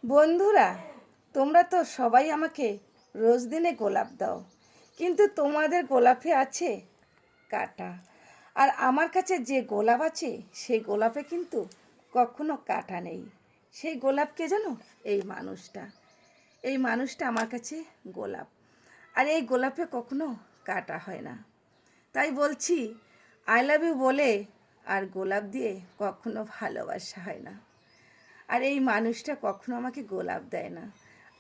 বন্ধুরা, তোমরা তো সবাই আমাকে রোজ দিনে গোলাপ দাও, কিন্তু তোমাদের গোলাপে আছে কাঁটা। আর আমার কাছে যে গোলাপ আছে সেই গোলাপে কিন্তু কখনো কাঁটা নেই। সেই গোলাপ কে জানো? এই মানুষটা আমার কাছে গোলাপ। আর এই গোলাপে কখনো কাঁটা হয় না। তাই বলছি, আই লাভ ইউ বলে আর গোলাপ দিয়ে কখনো ভালোবাসা হয় না। আর এই মানুষটা কখনো আমাকে গোলাপ দেয় না,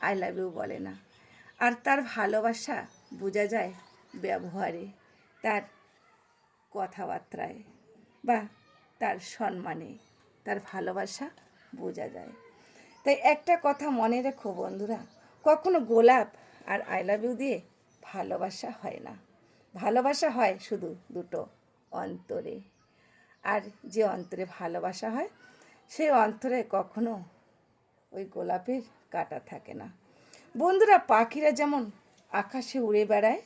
আই লাভ ইউ বলে না। আর তার ভালোবাসা বোঝা যায় ব্যবহারে, তার কথাবার্তায় বা তার সম্মানে তার ভালোবাসা বোঝা যায়। তাই একটা কথা মনে রেখো বন্ধুরা, কখনো গোলাপ আর আই লাভ ইউ দিয়ে ভালোবাসা হয় না। ভালোবাসা হয় শুধু দুটো অন্তরে। আর যে অন্তরে ভালোবাসা হয় সেই অন্তরে কখনো ওই গোলাপের কাঁটা থাকে না। বন্ধুরা, পাখিরা যেমন আকাশে উড়ে বেড়ায়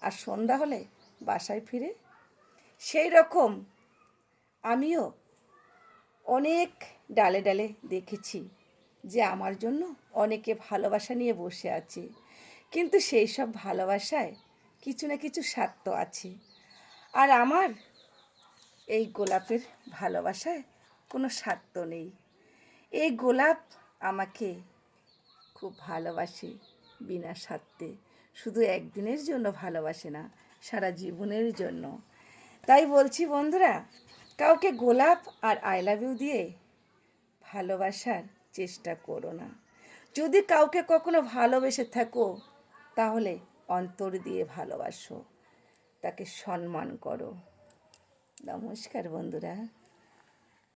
আর সন্ধ্যা হলে বাসায় ফিরে, সেই রকম আমিও অনেক ডালে ডালে দেখেছি যে আমার জন্য অনেকে ভালোবাসা নিয়ে বসে আছে, কিন্তু সেই সব ভালোবাসায় কিছু না কিছু স্বার্থ আছে। আর আমার এই গোলাপের ভালোবাসায় কোনো স্বার্থ নেই। এই গোলাপ আমাকে খুব ভালোবাসে বিনা স্বার্থে। শুধু একদিনের জন্য ভালোবাসে না, সারা জীবনের জন্য। তাই বলছি বন্ধুরা, কাউকে গোলাপ আর আই লাভ ইউ দিয়ে ভালোবাসার চেষ্টা করো না। যদি কাউকে কখনো ভালোবেসে থাকো তাহলে অন্তর দিয়ে ভালোবাসো, তাকে সম্মান করো। নমস্কার বন্ধুরা।